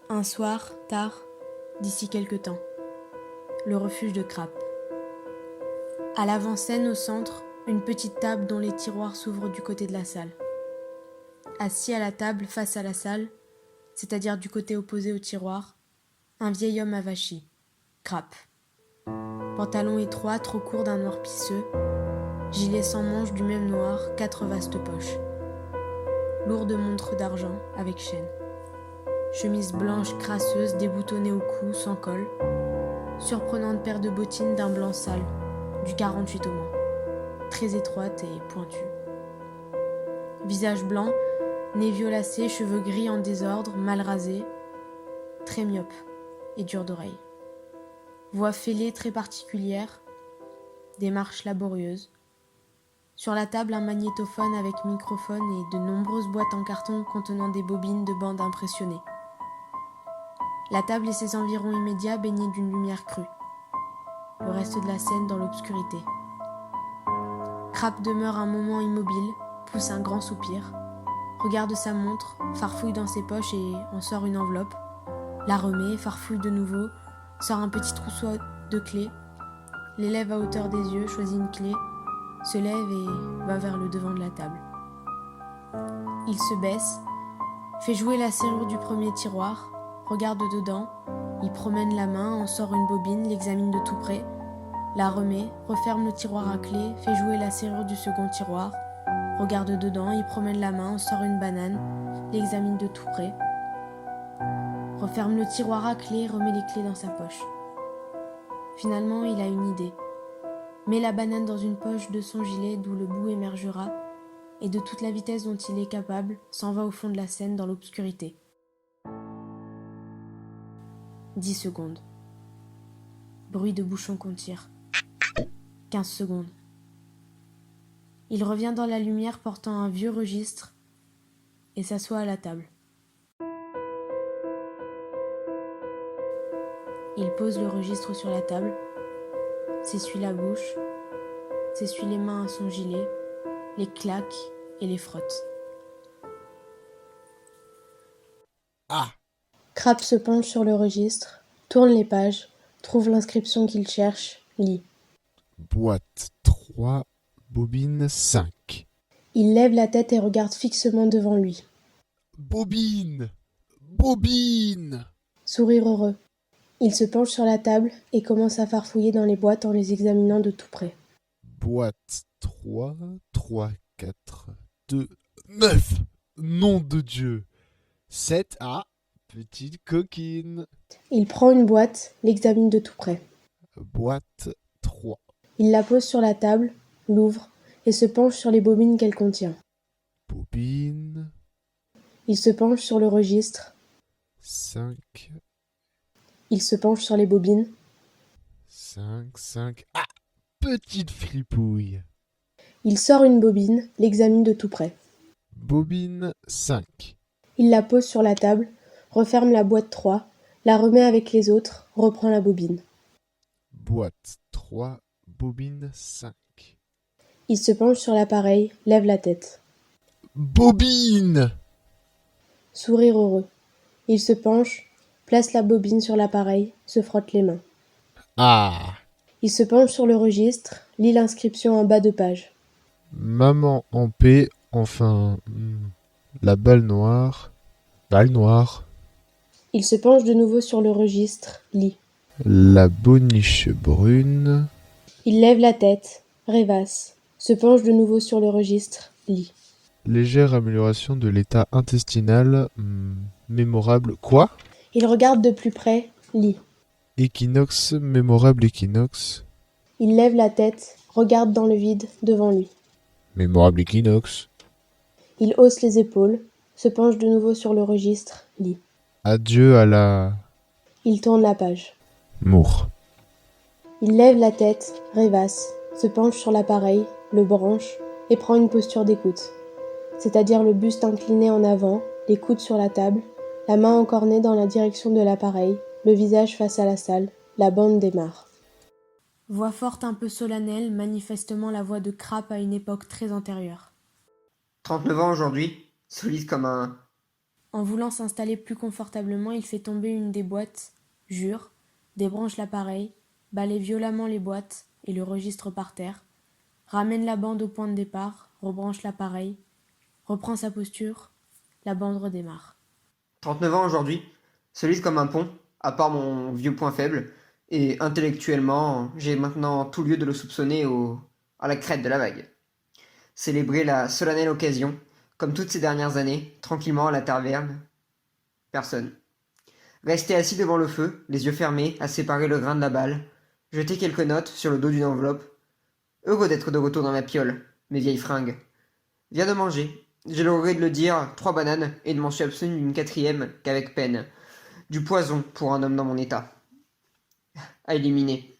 Un soir, tard, d'ici quelque temps. Le refuge de Crap. À l'avant-scène, au centre, une petite table dont les tiroirs s'ouvrent du côté de la salle. Assis à la table face à la salle, c'est-à-dire du côté opposé au tiroir, un vieil homme avachi, Crap. Pantalon étroit, trop court d'un noir pisseux, gilet sans manches du même noir, 4 vastes poches. Lourde montre d'argent avec chaîne. Chemise blanche crasseuse déboutonnée au cou, sans col. Surprenante paire de bottines d'un blanc sale, du 48 au moins. Très étroite et pointue. Visage blanc, nez violacé, cheveux gris en désordre, mal rasés. Très myope et dur d'oreille. Voix fêlée très particulière. Démarche laborieuse. Sur la table, un magnétophone avec microphone et de nombreuses boîtes en carton contenant des bobines de bandes impressionnées. La table et ses environs immédiats baignés d'une lumière crue. Le reste de la scène dans l'obscurité. Crap demeure un moment immobile, pousse un grand soupir, regarde sa montre, farfouille dans ses poches et en sort une enveloppe, la remet, farfouille de nouveau, sort un petit trousseau de clés, l'élève à hauteur des yeux, choisit une clé, se lève et va vers le devant de la table. Il se baisse, fait jouer la serrure du premier tiroir, regarde dedans, il promène la main, en sort une bobine, l'examine de tout près, la remet, referme le tiroir à clé, fait jouer la serrure du second tiroir, regarde dedans, il promène la main, en sort une banane, l'examine de tout près, referme le tiroir à clé, remet les clés dans sa poche. Finalement, il a une idée. Met la banane dans une poche de son gilet d'où le bout émergera, et de toute la vitesse dont il est capable, s'en va au fond de la scène dans l'obscurité. 10 secondes. Bruit de bouchon qu'on tire. 15 secondes. Il revient dans la lumière portant un vieux registre et s'assoit à la table. Il pose le registre sur la table, s'essuie la bouche, s'essuie les mains à son gilet, les claque et les frotte. Ah! Crap se penche sur le registre, tourne les pages, trouve l'inscription qu'il cherche, lit. Boîte 3, bobine 5. Il lève la tête et regarde fixement devant lui. Bobine! Bobine! Sourire heureux. Il se penche sur la table et commence à farfouiller dans les boîtes en les examinant de tout près. Boîte 3, 3, 4, 2, 9! Nom de Dieu! 7, ah! Petite coquine! Il prend une boîte, l'examine de tout près. Boîte 3. Il la pose sur la table, l'ouvre et se penche sur les bobines qu'elle contient. Bobine Il se penche sur le registre. 5, Il se penche sur les bobines. 5, 5. Ah! Petite fripouille! Il sort une bobine, l'examine de tout près. Bobine 5. Il la pose sur la table, referme la boîte 3, la remet avec les autres, reprend la bobine. Boîte 3, bobine 5. Il se penche sur l'appareil, lève la tête. Bobine! Sourire heureux. Il se penche, place la bobine sur l'appareil, se frotte les mains. Ah! Il se penche sur le registre, lit l'inscription en bas de page. Maman en paix, enfin... La balle noire... Balle noire... Il se penche de nouveau sur le registre, lit. La boniche brune... Il lève la tête, rêvasse, se penche de nouveau sur le registre, lit. Légère amélioration de l'état intestinal... mémorable... Quoi? Il regarde de plus près, lit. Équinoxe, mémorable équinoxe... Il lève la tête, regarde dans le vide devant lui. Mémorable équinoxe... Il hausse les épaules, se penche de nouveau sur le registre, lit. Adieu à la... Il tourne la page. Mour. Il lève la tête, rêvasse, se penche sur l'appareil, le branche et prend une posture d'écoute. C'est-à-dire le buste incliné en avant, les coudes sur la table, la main encornée dans la direction de l'appareil, le visage face à la salle, la bande démarre. Voix forte un peu solennelle, manifestement la voix de Crap à une époque très antérieure. 39 ans aujourd'hui, solide comme un... En voulant s'installer plus confortablement, il fait tomber une des boîtes, jure, débranche l'appareil, balaye violemment les boîtes et le registre par terre, ramène la bande au point de départ, rebranche l'appareil, reprend sa posture, la bande redémarre. 39 ans aujourd'hui, solide comme un pont, à part mon vieux point faible, et intellectuellement, j'ai maintenant tout lieu de le soupçonner à la crête de la vague. Célébrer la solennelle occasion, comme toutes ces dernières années, tranquillement à la taverne. Personne. Rester assis devant le feu, les yeux fermés, à séparer le grain de la balle, jeter quelques notes sur le dos d'une enveloppe. Heureux d'être de retour dans ma piole, mes vieilles fringues. Viens de manger. J'ai le regret de le dire, 3 bananes, et ne m'en suis abstenu d'une 4e qu'avec peine. Du poison pour un homme dans mon état. À éliminer.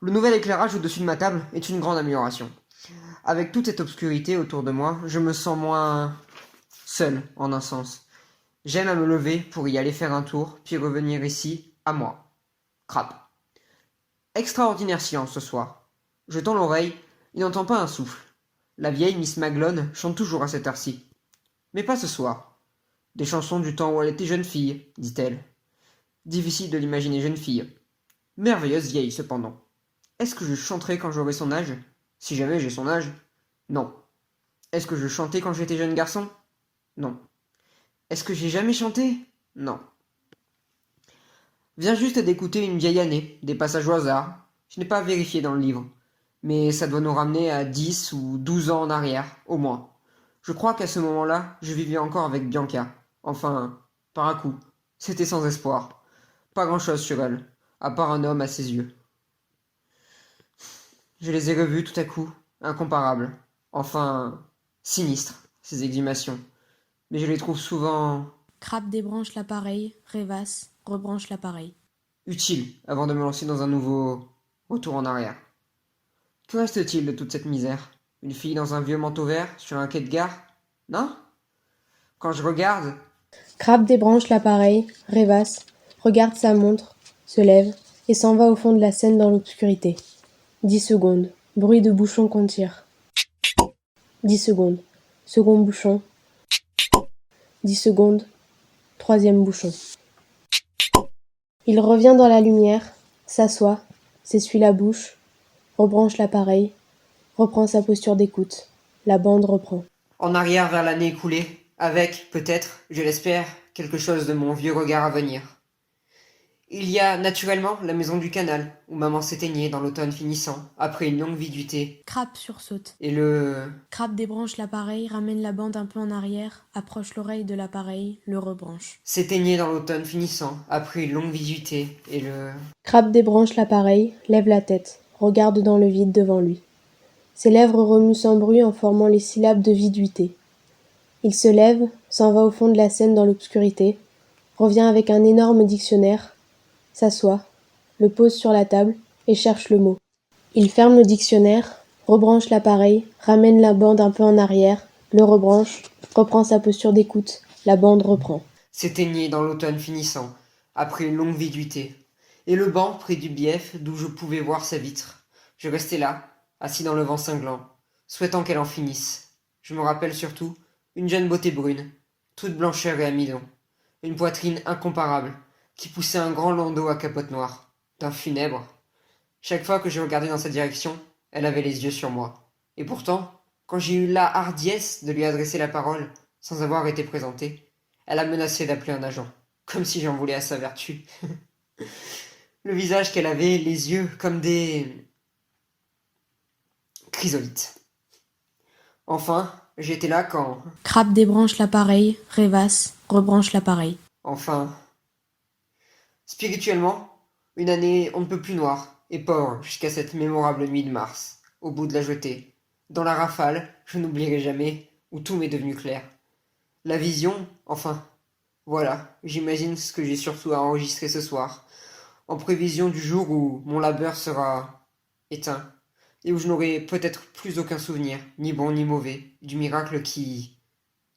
Le nouvel éclairage au-dessus de ma table est une grande amélioration. Avec toute cette obscurité autour de moi, je me sens moins seul, en un sens. J'aime à me lever pour y aller faire un tour, puis revenir ici, à moi. Crap. Extraordinaire silence ce soir. Je tends l'oreille, il n'entend pas un souffle. La vieille Miss Maglone chante toujours à cette heure-ci. Mais pas ce soir. Des chansons du temps où elle était jeune fille, dit-elle. Difficile de l'imaginer jeune fille. Merveilleuse vieille, cependant. Est-ce que je chanterai quand j'aurai son âge? Si jamais j'ai son âge? Non. Est-ce que je chantais quand j'étais jeune garçon? Non. Est-ce que j'ai jamais chanté? Non. Viens juste d'écouter une vieille année, des passages au hasard. Je n'ai pas vérifié dans le livre. Mais ça doit nous ramener à 10 ou 12 ans en arrière, au moins. Je crois qu'à ce moment-là, je vivais encore avec Bianca. Enfin, par un coup. C'était sans espoir. Pas grand-chose sur elle, à part un homme à ses yeux. Je les ai revus tout à coup, incomparables. Enfin, sinistres, ces exhumations. Mais je les trouve souvent Crabbe débranche l'appareil, rêvasse, rebranche l'appareil. utiles avant de me lancer dans un nouveau retour en arrière. Que reste-t-il de toute cette misère? Une fille dans un vieux manteau vert, sur un quai de gare? Non? Quand je regarde, Crabbe débranche l'appareil, rêvasse, regarde sa montre, se lève et s'en va au fond de la scène dans l'obscurité. 10 secondes. Bruit de bouchon qu'on tire. 10 secondes. Second bouchon. 10 secondes. Troisième bouchon. Il revient dans la lumière, s'assoit, s'essuie la bouche, rebranche l'appareil, reprend sa posture d'écoute. La bande reprend. en arrière vers l'année écoulée, avec, peut-être, je l'espère, quelque chose de mon vieux regard à venir. Il y a, naturellement, la maison du canal, où maman s'éteignait dans l'automne finissant, après une longue vie du thé. Crabbe sursaute. Et le... Crabbe débranche l'appareil, ramène la bande un peu en arrière, approche l'oreille de l'appareil, le rebranche. s'éteignait dans l'automne finissant, après une longue vie du thé. Et le... Crabbe débranche l'appareil, lève la tête, regarde dans le vide devant lui. Ses lèvres remuent sans bruit en formant les syllabes de viduité. Il se lève, s'en va au fond de la scène dans l'obscurité, revient avec un énorme dictionnaire, s'assoit, le pose sur la table et cherche le mot. Il ferme le dictionnaire, rebranche l'appareil, ramène la bande un peu en arrière, le rebranche, reprend sa posture d'écoute, la bande reprend. s'éteignait dans l'automne finissant, après une longue vie du thé. Et le banc près du bief d'où je pouvais voir sa vitre. Je restais là, assis dans le vent cinglant, souhaitant qu'elle en finisse. Je me rappelle surtout une jeune beauté brune, toute blancheur et amidon, une poitrine incomparable, qui poussait un grand landau à capote noire, d'un funèbre. Chaque fois que je regardais dans sa direction, elle avait les yeux sur moi. Et pourtant, quand j'ai eu la hardiesse de lui adresser la parole, sans avoir été présenté, elle a menacé d'appeler un agent, comme si j'en voulais à sa vertu. Le visage qu'elle avait, les yeux comme des chrysolites. Enfin, j'étais là quand... Crabbe débranche l'appareil, rêvasse, rebranche l'appareil. Enfin... Spirituellement, une année on ne peut plus noire et pauvre jusqu'à cette mémorable nuit de mars, au bout de la jetée. Dans la rafale, je n'oublierai jamais, où tout m'est devenu clair. La vision, enfin... Voilà, j'imagine ce que j'ai surtout à enregistrer ce soir, en prévision du jour où mon labeur sera éteint, et où je n'aurai peut-être plus aucun souvenir, ni bon ni mauvais, du miracle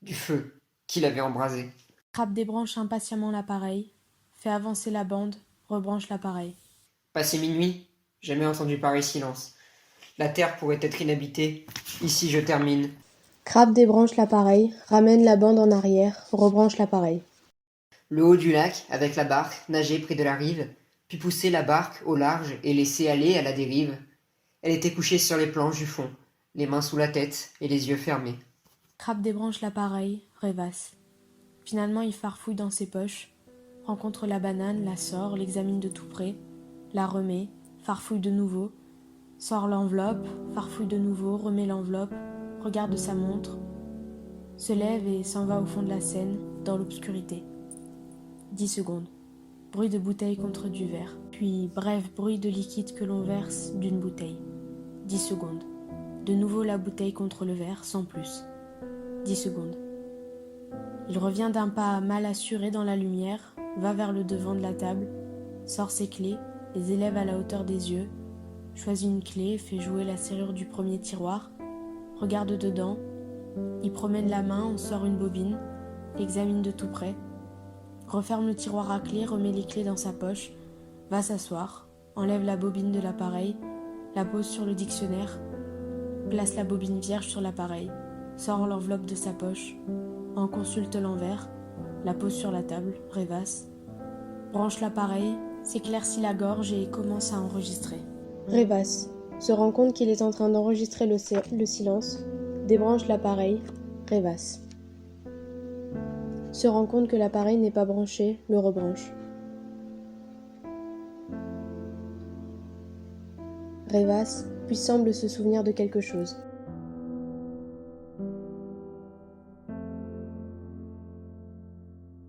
du feu qui l'avait embrasé. Crabbe débranche impatiemment l'appareil, fait avancer la bande, rebranche l'appareil. Passé minuit, jamais entendu pareil silence. La terre pourrait être inhabitée. Ici je termine. Crabe débranche l'appareil, ramène la bande en arrière, rebranche l'appareil. Le haut du lac, avec la barque, nager près de la rive, puis pousser la barque au large et laisser aller à la dérive. Elle était couchée sur les planches du fond, les mains sous la tête et les yeux fermés. Crabe débranche l'appareil, rêvasse. Finalement, il farfouille dans ses poches, rencontre la banane, la sort, l'examine de tout près, la remet, farfouille de nouveau, sort l'enveloppe, farfouille de nouveau, remet l'enveloppe, regarde sa montre, se lève et s'en va au fond de la Seine, dans l'obscurité. 10 secondes. Bruit de bouteille contre du verre. Puis, bref, bruit de liquide que l'on verse d'une bouteille. 10 secondes. De nouveau la bouteille contre le verre, sans plus. 10 secondes. Il revient d'un pas mal assuré dans la lumière, va vers le devant de la table, sort ses clés, les élève à la hauteur des yeux, choisit une clé, fait jouer la serrure du premier tiroir, regarde dedans, y promène la main, en sort une bobine, l'examine de tout près, referme le tiroir à clé, remet les clés dans sa poche, va s'asseoir, enlève la bobine de l'appareil, la pose sur le dictionnaire, place la bobine vierge sur l'appareil, sort l'enveloppe de sa poche, en consulte l'envers, la pose sur la table, rêvasse, branche l'appareil, s'éclaircit la gorge et commence à enregistrer. Rêvasse, se rend compte qu'il est en train d'enregistrer le silence, débranche l'appareil, rêvasse. Se rend compte que l'appareil n'est pas branché, le rebranche. Rêvasse, puis semble se souvenir de quelque chose.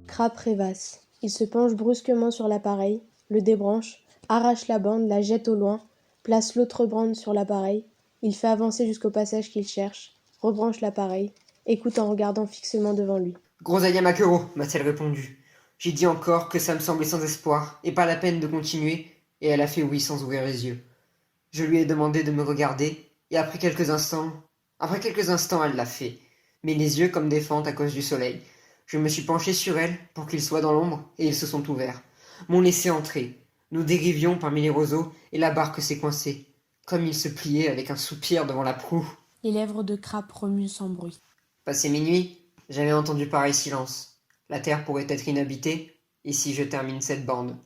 Crabe rêvasse. Il se penche brusquement sur l'appareil, le débranche, arrache la bande, la jette au loin, place l'autre bande sur l'appareil. Il fait avancer jusqu'au passage qu'il cherche, rebranche l'appareil, écoute en regardant fixement devant lui. Grosaille Maquereau, m'a-t-elle répondu. J'ai dit encore que ça me semblait sans espoir, et pas la peine de continuer, et elle a fait oui sans ouvrir les yeux. Je lui ai demandé de me regarder, et après quelques instants, elle l'a fait, mais les yeux comme des fentes à cause du soleil. Je me suis penché sur elle pour qu'ils soient dans l'ombre, et ils se sont ouverts. M'ont laissé entrer. Nous dérivions parmi les roseaux, et la barque s'est coincée, comme il se pliait avec un soupir devant la proue. Les lèvres de Crabe remuent sans bruit. Passé minuit, j'avais entendu pareil silence. La terre pourrait être inhabitée, et si je termine cette bande.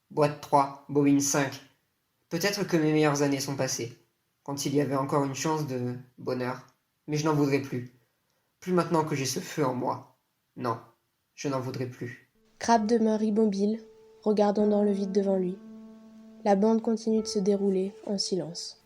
Boîte 3, bobine 5. Peut-être que mes meilleures années sont passées, quand il y avait encore une chance de bonheur, mais je n'en voudrais plus. Plus maintenant que j'ai ce feu en moi. Non, je n'en voudrais plus. Crabe demeure immobile, regardant dans le vide devant lui. La bande continue de se dérouler en silence.